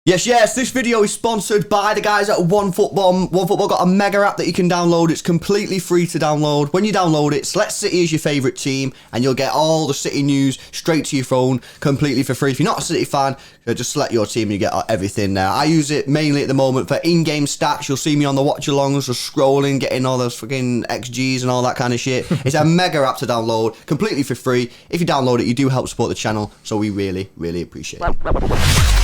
Yes, this video is sponsored by the guys at OneFootball. OneFootball got a mega app that you can download. It's completely free to download. When you download it, select City as your favourite team, and you'll get all the City news straight to your phone, completely for free. If you're not a City fan, just select your team and you get everything there. I use it mainly at the moment for in-game stats. You'll see me on the watch-alongs, just scrolling, getting all those fucking XGs and all that kind of shit. It's a mega app to download, completely for free. If you download it, you do help support the channel, so we really, really appreciate it.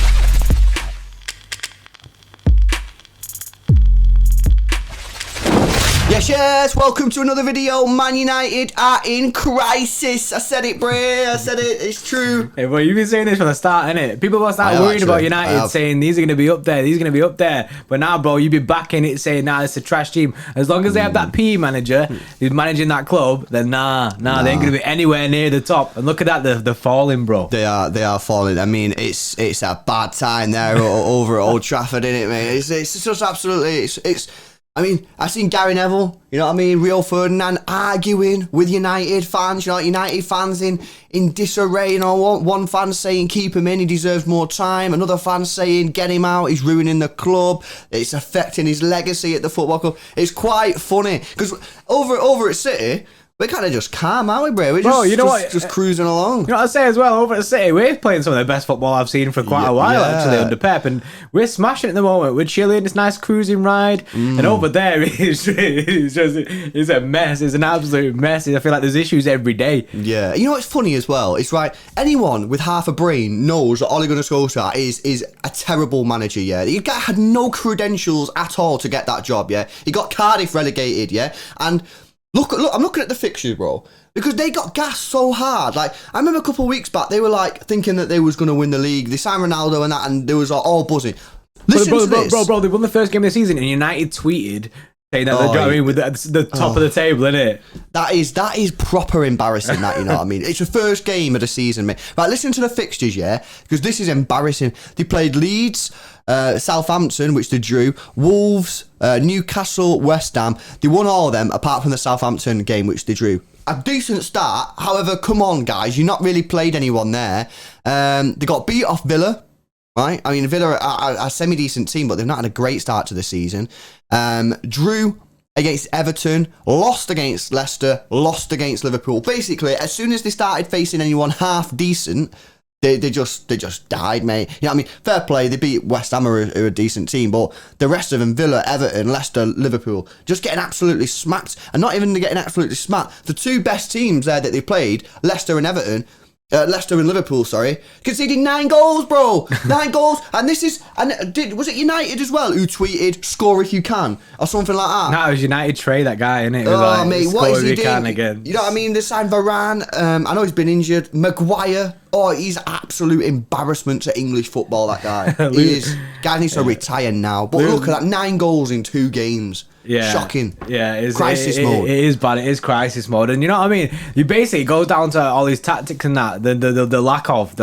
Yes, welcome to another video. Man United are in crisis. I said it, Bray. I said it. It's true. Hey, well, you've been saying this from the start, innit? People will start worrying about United, saying these are going to be up there, these are going to be up there. But now, bro, you've been backing it, saying, nah, it's a trash team. As long as they have that PE manager who's managing that club, then nah, they ain't going to be anywhere near the top. And look at that, they're falling, bro. They are falling. I mean, it's a bad time there over at Old Trafford, innit, mate? It's just absolutely, I mean, I've seen Gary Neville, you know what I mean, Rio Ferdinand arguing with United fans, you know, United fans in disarray, you know, one fan saying keep him in, he deserves more time, another fan saying get him out, he's ruining the club, it's affecting his legacy at the football club. It's quite funny, because over at City, we're kind of just calm, aren't we, bro? We're just cruising along. You know what I say as well, over at City, we're playing some of the best football I've seen for quite a while, actually, under Pep, and we're smashing at the moment. We're chilling, it's a nice cruising ride, and over there, it's a mess. It's an absolute mess. I feel like there's issues every day. Yeah. You know what's funny as well? It's right, anyone with half a brain knows that Ole Gunnar Solskjaer is a terrible manager, yeah? He had no credentials at all to get that job, yeah? He got Cardiff relegated, yeah? And Look, I'm looking at the fixtures, bro, because they got gassed so hard. Like, I remember a couple of weeks back, they were like thinking that they was going to win the league. They signed Ronaldo and that, and they was like, all buzzing. Listen to this. Bro, they won the first game of the season, and United tweeted saying that they're with the top of the table, innit? That is proper embarrassing, that, you know what I mean? It's the first game of the season, mate. Right, listen to the fixtures, yeah? Because this is embarrassing. They played Leeds, Southampton, which they drew, Wolves, Newcastle, West Ham. They won all of them, apart from the Southampton game, which they drew. A decent start. However, come on, guys. You've not really played anyone there. They got beat off Villa. Right, I mean, Villa are a semi-decent team, but they've not had a great start to the season. Drew against Everton, lost against Leicester, lost against Liverpool. Basically, as soon as they started facing anyone half decent, they just died, mate. You know what I mean? Fair play, they beat West Ham, who are a decent team, but the rest of them, Villa, Everton, Leicester, Liverpool, just getting absolutely smacked. And not even getting absolutely smacked. The two best teams there that they played, Leicester and Everton, Leicester and Liverpool, sorry, conceded 9 goals, bro. 9 goals. And this is, was it United as well who tweeted, score if you can, or something like that? No, it was United Trey, that guy, innit? Oh, mate, what is he doing? Again. You know what I mean? They signed Varane. I know he's been injured. Maguire. Oh, he's absolute embarrassment to English football, that guy. He is. Guy needs to retire now. But look at that, 9 goals in 2 games. Yeah, shocking. Yeah, it's crisis mode. It is bad. It is crisis mode, and you know what I mean. You basically it goes down to all these tactics and that the lack of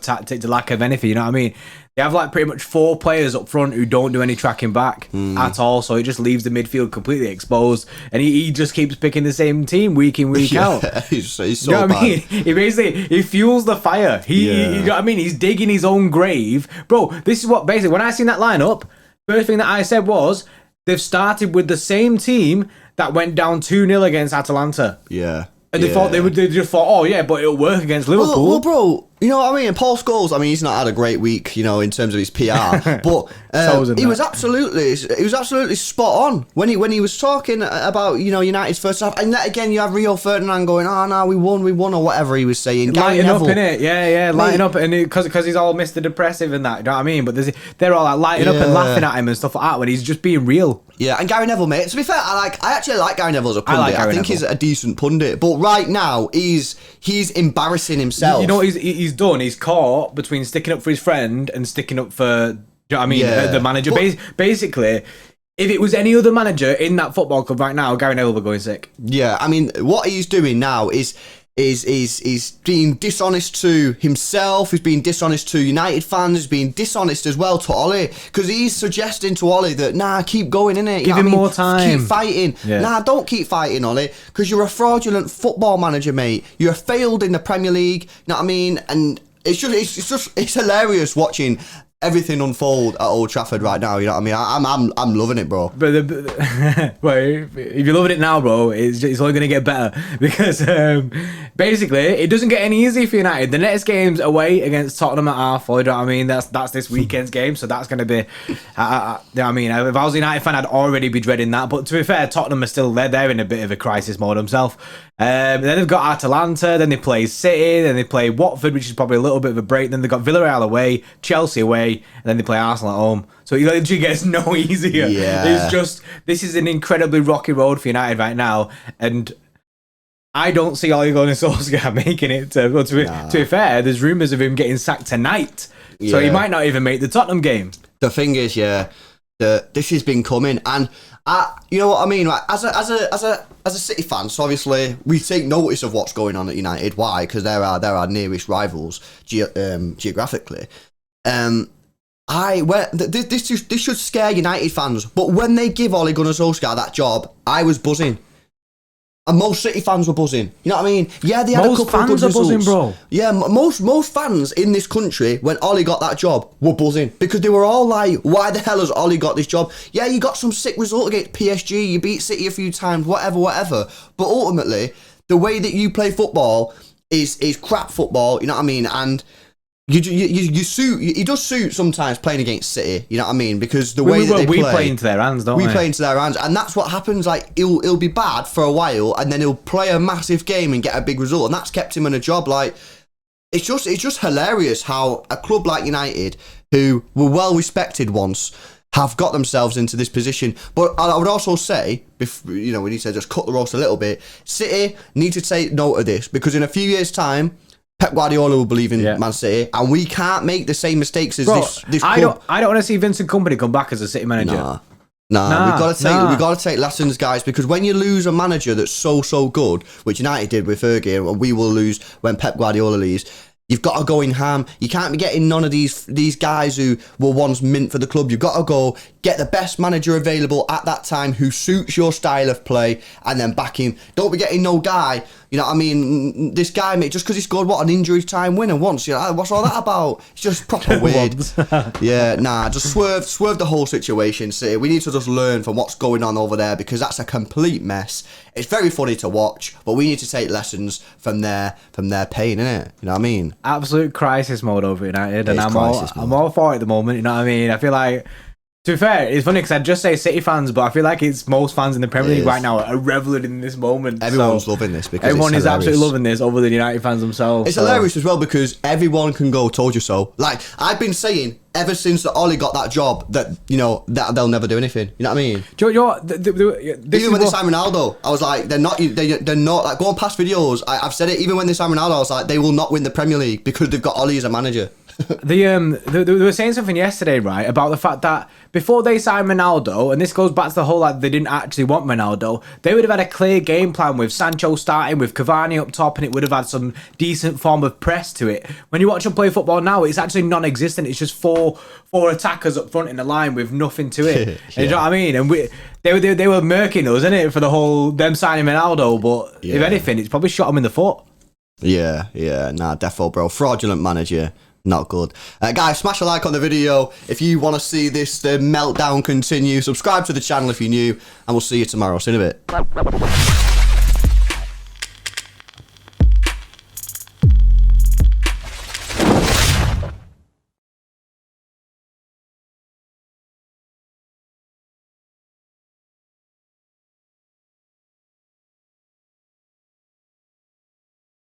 tactics, the lack of anything. You know what I mean. They have like pretty much 4 players up front who don't do any tracking back at all, so it just leaves the midfield completely exposed, and he just keeps picking the same team week in week out. He's so you know what bad. I mean? He fuels the fire. You know what I mean? He's digging his own grave, bro. This is what basically when I seen that lineup, first thing that I said was, they've started with the same team that went down 2-0 against Atalanta. Yeah. And they just thought, oh yeah, but it'll work against Liverpool. Well, bro, you know what I mean? Paul Scholes, I mean, he's not had a great week, you know, in terms of his PR, but he was absolutely spot on when he was talking about, you know, United's first half. And that, again, you have Rio Ferdinand going, oh no, we won, or whatever he was saying. Lighting up, innit? Yeah, lighting up, and because he's all Mr. Depressive and that, you know what I mean? But they're all like lighting up and laughing at him and stuff like that when he's just being real. Yeah, and Gary Neville, mate. To be fair, I actually like Gary Neville as a pundit. I think he's a decent pundit, but right now he's embarrassing himself. You know what he's done? He's caught between sticking up for his friend and sticking up for, do you know what I mean, the manager. Basically, if it was any other manager in that football club right now, Gary Neville would be going sick. Yeah, I mean, what he's doing now is being dishonest to himself, he's being dishonest to United fans, he's being dishonest as well to Ole, because he's suggesting to Ole that, nah, keep going, innit? Give him more time. Keep fighting. Yeah. Nah, don't keep fighting, Ole, because you're a fraudulent football manager, mate. You're failed in the Premier League, you know what I mean? And it's hilarious watching everything unfold at Old Trafford right now. You know what I mean? I'm loving it, bro. But well, if you're loving it now, bro, it's only going to get better because basically it doesn't get any easier for United. The next game's away against Tottenham at Arsenal. You know what I mean? That's this weekend's game, so that's going to be. You know what I mean? If I was a United fan, I'd already be dreading that. But to be fair, Tottenham are still they're in a bit of a crisis mode themselves. Then they've got Atalanta, then they play City, then they play Watford, which is probably a little bit of a break. Then they've got Villarreal away, Chelsea away, and then they play Arsenal at home. So it literally gets no easier. Yeah. This is an incredibly rocky road for United right now, and I don't see Ole Gunnar Solskjaer making it. To be fair, there's rumours of him getting sacked tonight, so he might not even make the Tottenham game. The thing is, this has been coming, and you know what I mean. Like, as a City fan, so obviously we take notice of what's going on at United. Why? Because they're our nearest rivals geographically. This should scare United fans, but when they give Ole Gunnar Solskjaer that job, I was buzzing. And most City fans were buzzing. You know what I mean? Yeah, they had a couple of good results. Buzzing, bro. Yeah, most fans in this country, when Ole got that job, were buzzing. Because they were all like, why the hell has Ole got this job? Yeah, you got some sick result against PSG, you beat City a few times, whatever. But ultimately, the way that you play football is crap football, you know what I mean? And he does suit sometimes playing against City, you know what I mean? Because the way that they play, we play into their hands, don't we? We play into their hands, and that's what happens. Like he'll be bad for a while, and then he'll play a massive game and get a big result, and that's kept him in a job. Like it's just hilarious how a club like United, who were well respected once, have got themselves into this position. But I would also say, we need to just cut the roast a little bit. City need to take note of this, because in a few years' time, Pep Guardiola will believe in Man City, and we can't make the same mistakes as this club. I don't want to see Vincent Kompany come back as a City manager. Nah. We've got to take lessons, guys, because when you lose a manager that's so good, which United did with Fergie, and we will lose when Pep Guardiola leaves, you've got to go in ham. You can't be getting none of these guys who were once mint for the club. You've got to go get the best manager available at that time who suits your style of play, and then back him. Don't be getting no guy. You know what I mean? This guy, mate, just because he scored an injury time winner once. You know, what's all that about? It's just proper weird. Just swerve the whole situation. See, we need to just learn from what's going on over there, because that's a complete mess. It's very funny to watch, but we need to take lessons from their pain, innit? You know what I mean? Absolute crisis mode over United, and I'm all for it at the moment. You know what I mean? I feel like, to be fair, it's funny because I'd just say City fans, but I feel like it's most fans in the Premier League right now are reveling in this moment. Everyone's loving this, because everyone is absolutely loving this, other than United fans themselves. It's hilarious as well, because everyone can go, told you so. Like, I've been saying ever since that Ole got that job that, that they'll never do anything. You know what I mean? Even when they signed Ronaldo, I was like, they're not like, going past videos, I've said it, even when they signed Ronaldo, I was like, they will not win the Premier League because they've got Ole as a manager. They were saying something yesterday, right, about the fact that before they signed Ronaldo, and this goes back to the whole, like, they didn't actually want Ronaldo, they would have had a clear game plan with Sancho starting, with Cavani up top, and it would have had some decent form of press to it. When you watch them play football now, it's actually non-existent. It's just four attackers up front in the line with nothing to it. You know what I mean? And they were murking us, innit, for the whole them signing Ronaldo, but if anything, it's probably shot them in the foot. Defo, bro. Fraudulent manager. Not good. Guys, smash a like on the video if you want to see the meltdown continue. Subscribe to the channel if you're new, and we'll see you tomorrow. See you in a bit.